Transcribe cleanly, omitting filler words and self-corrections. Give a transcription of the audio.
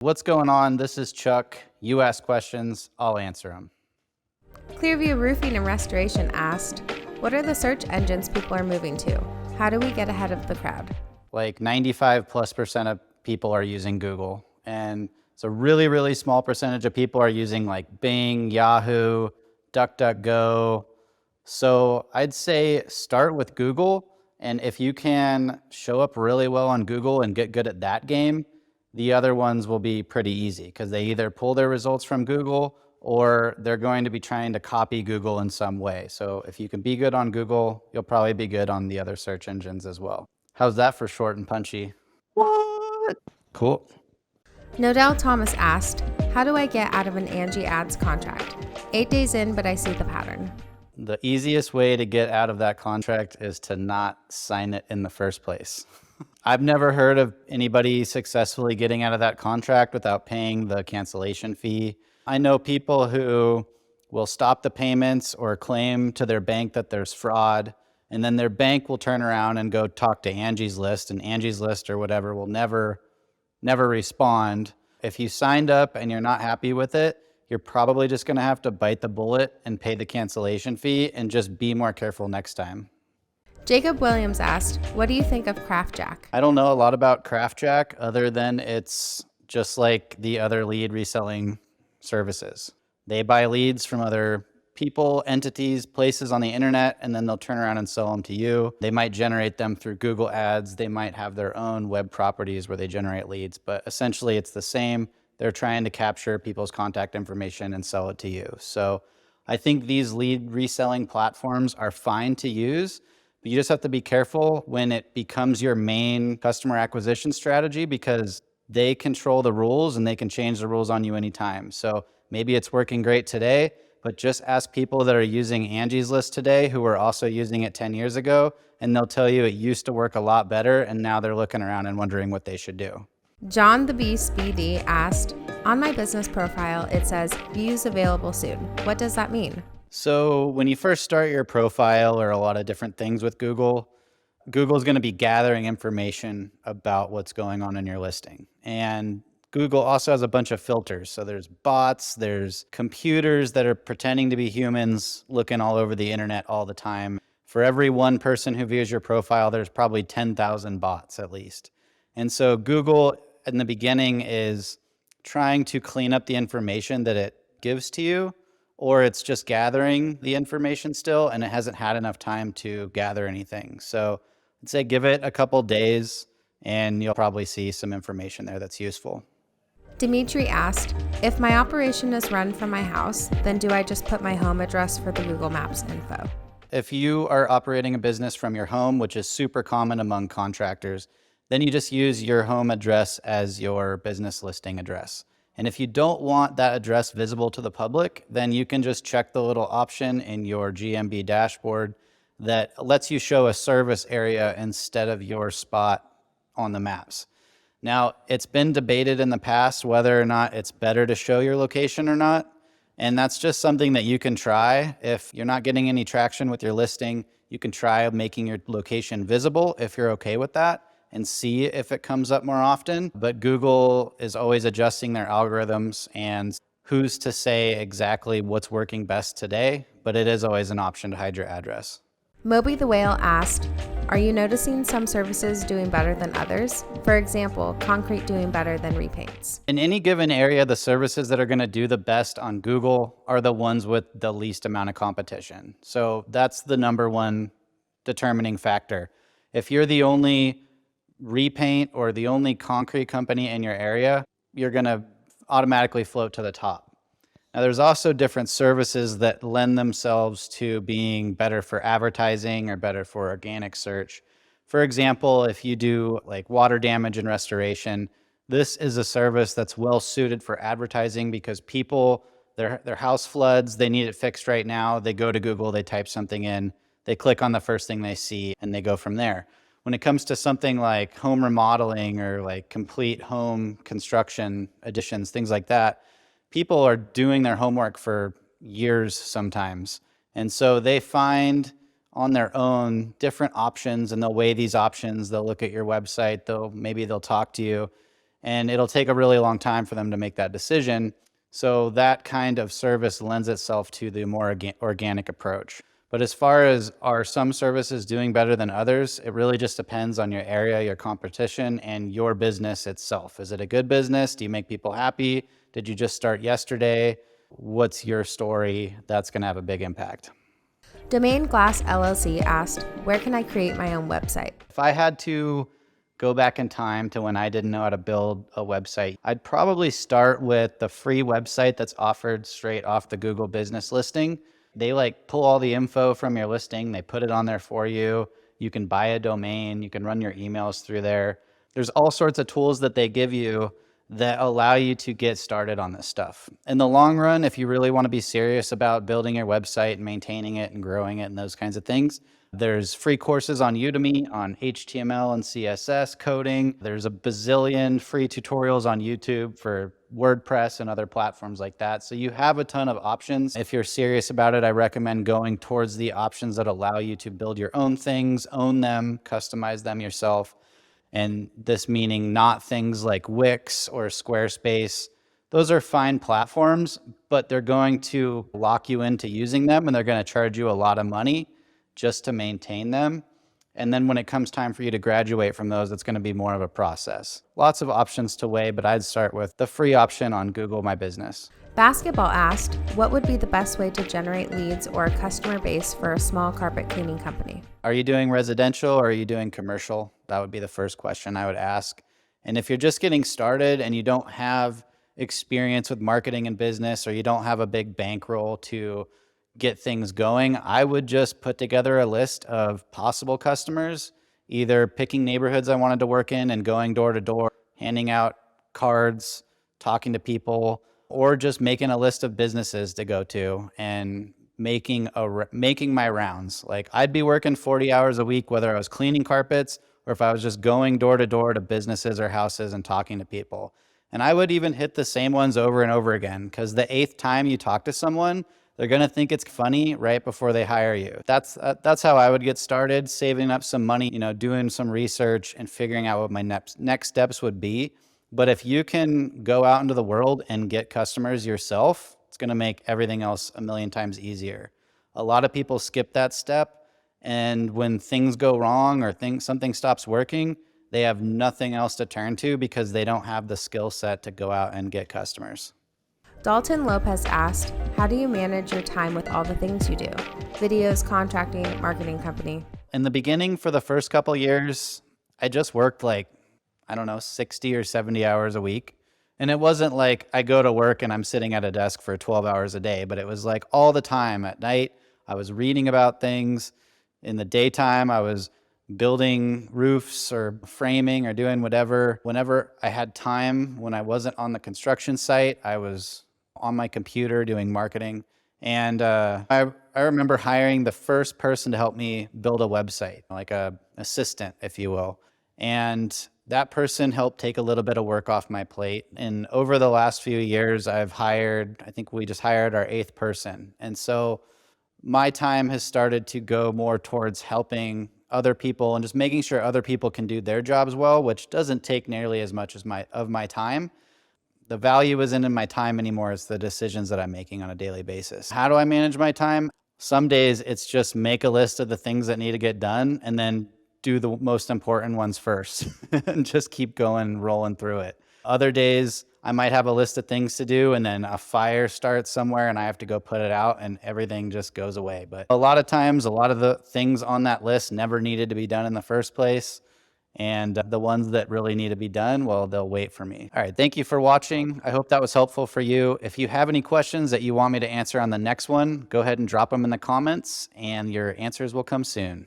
What's going on? This is Chuck. You ask questions, I'll answer them. Clearview Roofing and Restoration asked, what are the search engines people are moving to? How do we get ahead of the crowd? Like 95+% of people are using Google. And it's a really, really small percentage of people are using like Bing, Yahoo, DuckDuckGo. So I'd say start with Google. And if you can show up really well on Google and get good at that game, the other ones will be pretty easy because they either pull their results from Google or they're going to be trying to copy Google in some way. So if you can be good on Google, you'll probably be good on the other search engines as well. How's that for short and punchy? What? Cool. Nodell Thomas asked, how do I get out of an Angie Ads contract? 8 days in, but I see the pattern. The easiest way to get out of that contract is to not sign it in the first place. I've never heard of anybody successfully getting out of that contract without paying the cancellation fee. I know people who will stop the payments or claim to their bank that there's fraud, and then their bank will turn around and go talk to Angie's List, and Angie's List or whatever will never respond. If you signed up and you're not happy with it, you're probably just going to have to bite the bullet and pay the cancellation fee and just be more careful next time. Jacob Williams asked, what do you think of CraftJack? I don't know a lot about CraftJack other than it's just like the other lead reselling services. They buy leads from other people, entities, places on the internet, and then they'll turn around and sell them to you. They might generate them through Google Ads. They might have their own web properties where they generate leads, but essentially it's the same. They're trying to capture people's contact information and sell it to you. So I think these lead reselling platforms are fine to use, but you just have to be careful when it becomes your main customer acquisition strategy because they control the rules and they can change the rules on you anytime. So maybe it's working great today, but just ask people that are using Angie's List today who were also using it 10 years ago, and they'll tell you it used to work a lot better, and now they're looking around and wondering what they should do. John the Beast BD asked, on my business profile, it says views available soon. What does that mean? So when you first start your profile or a lot of different things with Google, Google's going to be gathering information about what's going on in your listing. And Google also has a bunch of filters. So there's bots, there's computers that are pretending to be humans looking all over the internet all the time. For every one person who views your profile, there's probably 10,000 bots at least. And so Google in the beginning is trying to clean up the information that it gives to you, or it's just gathering the information still and it hasn't had enough time to gather anything. So I'd say give it a couple days and you'll probably see some information there that's useful. Dimitri asked, if my operation is run from my house, then do I just put my home address for the Google Maps info? If you are operating a business from your home, which is super common among contractors, then you just use your home address as your business listing address. And if you don't want that address visible to the public, then you can just check the little option in your GMB dashboard that lets you show a service area instead of your spot on the maps. Now, it's been debated in the past whether or not it's better to show your location or not. And that's just something that you can try. If you're not getting any traction with your listing, you can try making your location visible if you're okay with that and see if it comes up more often. But Google is always adjusting their algorithms, and who's to say exactly what's working best today, but it is always an option to hide your address. Moby the Whale asked, are you noticing some services doing better than others? For example, concrete doing better than repaints. In any given area, the services that are going to do the best on Google are the ones with the least amount of competition. So that's the number one determining factor. If you're the only repaint or the only concrete company in your area, you're going to automatically float to the top. Now, there's also different services that lend themselves to being better for advertising or better for organic search. For example, if you do like water damage and restoration, this is a service that's well suited for advertising because people, their house floods, they need it fixed right now. They go to Google, they type something in, they click on the first thing they see, and they go from there. When it comes to something like home remodeling or like complete home construction additions, things like that, people are doing their homework for years sometimes. And so they find on their own different options and they'll weigh these options. They'll look at your website, maybe they'll talk to you. and it'll take a really long time for them to make that decision. So that kind of service lends itself to the more organic approach. But as far as are some services doing better than others, it really just depends on your area, your competition, and your business itself. Is it a good business? Do you make people happy? Did you just start yesterday? What's your story? That's going to have a big impact. Domain Glass LLC asked, where can I create my own website? If I had to go back in time to when I didn't know how to build a website, I'd probably start with the free website that's offered straight off the Google business listing. They like pull all the info from your listing, they put it on there for you. You can buy a domain, you can run your emails through there. There's all sorts of tools that they give you that allow you to get started on this stuff. In the long run, if you really want to be serious about building your website and maintaining it and growing it and those kinds of things, there's free courses on Udemy on HTML and CSS coding. There's a bazillion free tutorials on YouTube for WordPress and other platforms like that. So you have a ton of options. If you're serious about it, I recommend going towards the options that allow you to build your own things, own them, customize them yourself. And this meaning not things like Wix or Squarespace. Those are fine platforms, but they're going to lock you into using them, and they're going to charge you a lot of money just to maintain them. And then when it comes time for you to graduate from those, it's going to be more of a process. Lots of options to weigh, but I'd start with the free option on Google My Business. Basketball asked, what would be the best way to generate leads or a customer base for a small carpet cleaning company? Are you doing residential or are you doing commercial? That would be the first question I would ask. And if you're just getting started and you don't have experience with marketing and business, or you don't have a big bankroll to get things going, I would just put together a list of possible customers, either picking neighborhoods I wanted to work in and going door to door, handing out cards, talking to people, or just making a list of businesses to go to and making my rounds. Like I'd be working 40 hours a week, whether I was cleaning carpets or if I was just going door to door to businesses or houses and talking to people. And I would even hit the same ones over and over again, because the 8th time you talk to someone, they're going to think it's funny right before they hire you. That's how I would get started, saving up some money, doing some research and figuring out what my next steps would be. But if you can go out into the world and get customers yourself, it's going to make everything else a million times easier. A lot of people skip that step, and when things go wrong or something stops working, they have nothing else to turn to because they don't have the skill set to go out and get customers. Dalton Lopez asked, how do you manage your time with all the things you do? Videos, contracting, marketing company. In the beginning, for the first couple years, I just worked 60 or 70 hours a week. And it wasn't like I go to work and I'm sitting at a desk for 12 hours a day, but it was like all the time. At night, I was reading about things. In the daytime, I was building roofs or framing or doing whatever. Whenever I had time, when I wasn't on the construction site, I was on my computer doing marketing. And I remember hiring the first person to help me build a website, like a assistant, if you will. And that person helped take a little bit of work off my plate. And over the last few years, I think we just hired our 8th person. And so my time has started to go more towards helping other people and just making sure other people can do their jobs well, which doesn't take nearly as much as my time. The value isn't in my time anymore. It's the decisions that I'm making on a daily basis. How do I manage my time? Some days it's just make a list of the things that need to get done and then do the most important ones first and just keep going, rolling through it. Other days I might have a list of things to do and then a fire starts somewhere and I have to go put it out and everything just goes away. But a lot of times, a lot of the things on that list never needed to be done in the first place. And the ones that really need to be done, well, they'll wait for me. All right, thank you for watching. I hope that was helpful for you. If you have any questions that you want me to answer on the next one, go ahead and drop them in the comments and your answers will come soon.